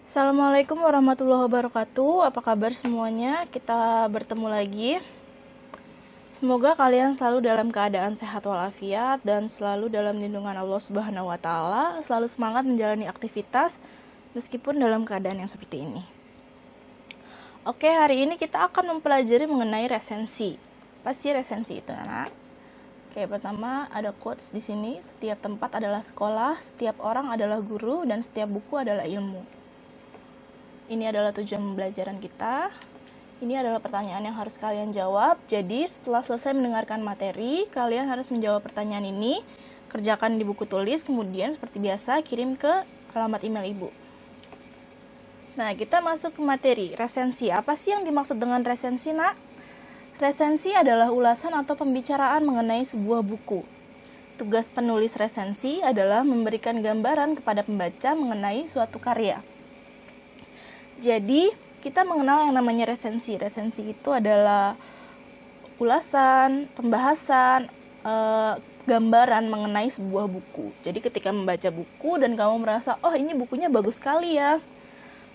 Assalamualaikum warahmatullahi wabarakatuh. Apa kabar semuanya? Kita bertemu lagi. Semoga kalian selalu dalam keadaan sehat walafiat dan selalu dalam lindungan Allah Subhanahu wa taala, selalu semangat menjalani aktivitas meskipun dalam keadaan yang seperti ini. Oke, hari ini kita akan mempelajari mengenai resensi. Apa sih resensi itu, anak? Oke, pertama ada quotes di sini. Setiap tempat adalah sekolah, setiap orang adalah guru, dan setiap buku adalah ilmu. Ini adalah tujuan pembelajaran kita. Ini adalah pertanyaan yang harus kalian jawab. Jadi setelah selesai mendengarkan materi, kalian harus menjawab pertanyaan ini. Kerjakan di buku tulis, kemudian seperti biasa kirim ke alamat email ibu. Nah, kita masuk ke materi. Resensi. Apa sih yang dimaksud dengan resensi, nak? Resensi adalah ulasan atau pembicaraan mengenai sebuah buku. Tugas penulis resensi adalah memberikan gambaran kepada pembaca mengenai suatu karya. Jadi, kita mengenal yang namanya resensi. Resensi itu adalah ulasan, pembahasan, gambaran mengenai sebuah buku. Jadi, ketika membaca buku dan kamu merasa, oh ini bukunya bagus sekali ya.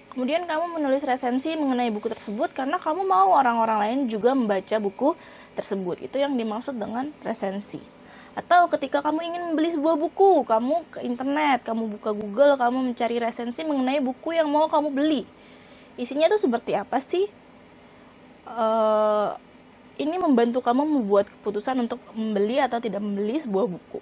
Kemudian kamu menulis resensi mengenai buku tersebut karena kamu mau orang-orang lain juga membaca buku tersebut. Itu yang dimaksud dengan resensi. Atau ketika kamu ingin membeli sebuah buku, kamu ke internet, kamu buka Google, kamu mencari resensi mengenai buku yang mau kamu beli. Isinya itu seperti apa sih? Ini membantu kamu membuat keputusan untuk membeli atau tidak membeli sebuah buku.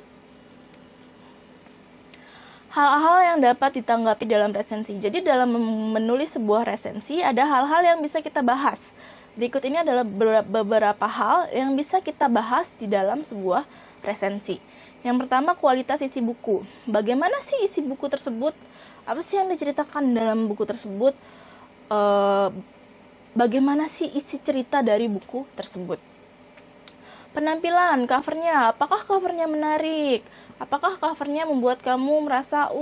Hal-hal yang dapat ditanggapi dalam resensi. Jadi dalam menulis sebuah resensi ada hal-hal yang bisa kita bahas. Berikut ini adalah beberapa hal yang bisa kita bahas di dalam sebuah resensi. Yang pertama, kualitas isi buku. Bagaimana sih isi buku tersebut? Apa sih yang diceritakan dalam buku tersebut? Bagaimana sih isi cerita dari buku tersebut? Penampilan, covernya. Apakah covernya menarik? Apakah covernya membuat kamu merasa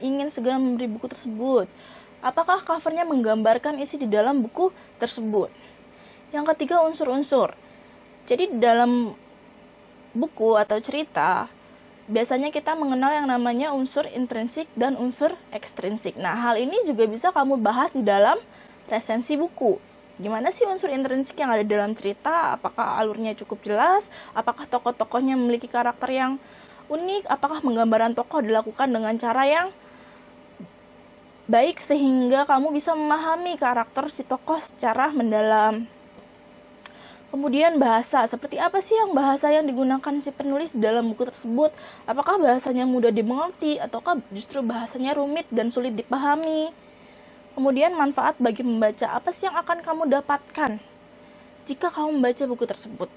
ingin segera membeli buku tersebut? Apakah covernya menggambarkan isi di dalam buku tersebut? Yang ketiga, unsur-unsur. Jadi dalam buku atau cerita, biasanya kita mengenal yang namanya unsur intrinsik dan unsur ekstrinsik. Nah, hal ini juga bisa kamu bahas di dalam resensi buku. Gimana sih unsur intrinsik yang ada dalam cerita? Apakah alurnya cukup jelas? Apakah tokoh-tokohnya memiliki karakter yang unik? Apakah penggambaran tokoh dilakukan dengan cara yang baik sehingga kamu bisa memahami karakter si tokoh secara mendalam? Kemudian bahasa, seperti apa sih bahasa yang digunakan si penulis dalam buku tersebut? Apakah bahasanya mudah dimengerti ataukah justru bahasanya rumit dan sulit dipahami? Kemudian manfaat bagi pembaca, apa sih yang akan kamu dapatkan jika kamu membaca buku tersebut?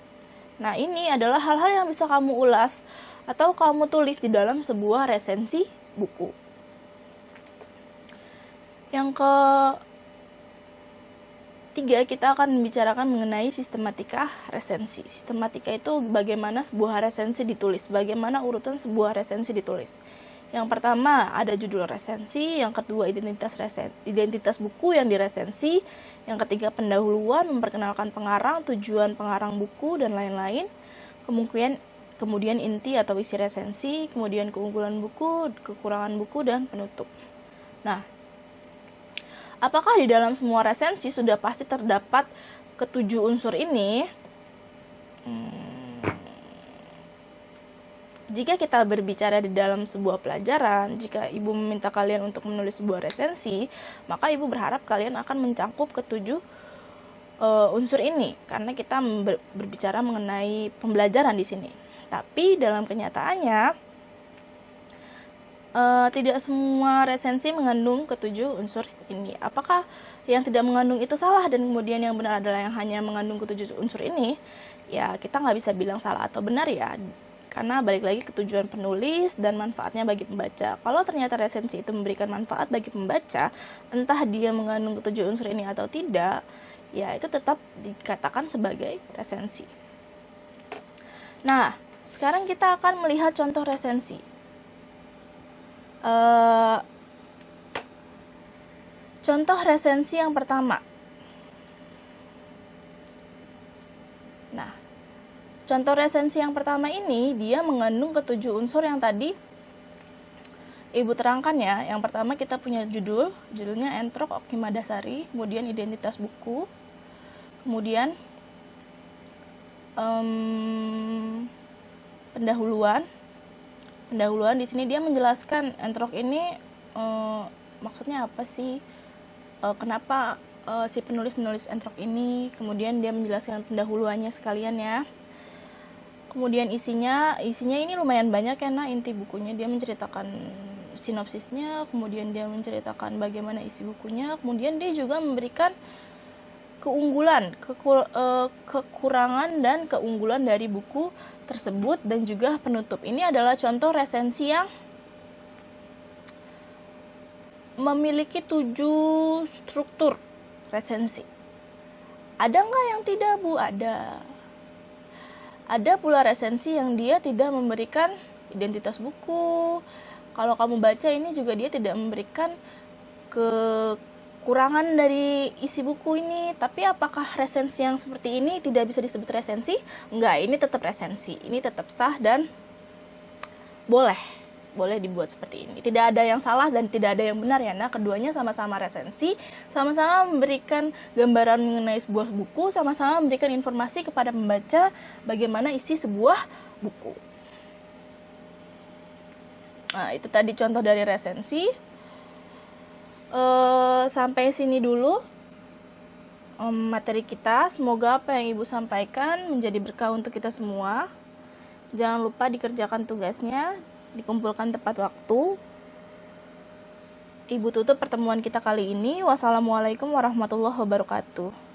Nah, ini adalah hal-hal yang bisa kamu ulas atau kamu tulis di dalam sebuah resensi buku. Yang ketiga, kita akan membicarakan mengenai sistematika resensi. Sistematika itu bagaimana sebuah resensi ditulis, bagaimana urutan sebuah resensi ditulis. Yang pertama ada judul resensi, yang kedua identitas buku yang diresensi, yang ketiga pendahuluan, memperkenalkan pengarang, tujuan pengarang buku, dan lain-lain. Kemudian inti atau isi resensi, kemudian keunggulan buku, kekurangan buku, dan penutup. Nah, apakah di dalam semua resensi sudah pasti terdapat ketujuh unsur ini? Jika kita berbicara di dalam sebuah pelajaran, jika ibu meminta kalian untuk menulis sebuah resensi, maka ibu berharap kalian akan mencakup ketujuh unsur ini, karena kita berbicara mengenai pembelajaran di sini. Tapi dalam kenyataannya, tidak semua resensi mengandung ketujuh unsur ini. Apakah yang tidak mengandung itu salah dan kemudian yang benar adalah yang hanya mengandung ketujuh unsur ini? Ya, kita nggak bisa bilang salah atau benar ya, karena balik lagi ke tujuan penulis dan manfaatnya bagi pembaca. Kalau ternyata resensi itu memberikan manfaat bagi pembaca, entah dia mengandung ketujuh unsur ini atau tidak, ya itu tetap dikatakan sebagai resensi. Nah, sekarang kita akan melihat contoh resensi. Contoh resensi yang pertama. Nah, contoh resensi yang pertama ini dia mengandung ketujuh unsur yang tadi Ibu terangkan ya. Yang pertama kita punya judulnya Entrok Oki Madasari, kemudian identitas buku, kemudian pendahuluan di sini dia menjelaskan Entrok ini maksudnya apa sih, kenapa si penulis Entrok ini, kemudian dia menjelaskan pendahuluannya sekalian ya. Kemudian isinya ini lumayan banyak ya, inti bukunya dia menceritakan sinopsisnya, kemudian dia menceritakan bagaimana isi bukunya, kemudian dia juga memberikan keunggulan, kekurangan dan keunggulan dari buku tersebut, dan juga penutup. Ini adalah contoh resensi yang memiliki 7 struktur resensi. Ada nggak yang tidak, Bu? Ada. Ada pula resensi yang dia tidak memberikan identitas buku. Kalau kamu baca ini juga dia tidak memberikan kekurangan dari isi buku ini. Tapi apakah resensi yang seperti ini tidak bisa disebut resensi? Enggak, ini tetap resensi. Ini tetap sah dan boleh dibuat seperti ini. Tidak ada yang salah dan tidak ada yang benar ya. Nah, keduanya sama-sama resensi, sama-sama memberikan gambaran mengenai sebuah buku, sama-sama memberikan informasi kepada pembaca bagaimana isi sebuah buku. Nah, itu tadi contoh dari resensi. Sampai sini dulu materi kita. Semoga apa yang Ibu sampaikan menjadi berkah untuk kita semua. Jangan lupa dikerjakan tugasnya, dikumpulkan tepat waktu. Ibu tutup pertemuan kita kali ini. Wassalamualaikum warahmatullahi wabarakatuh.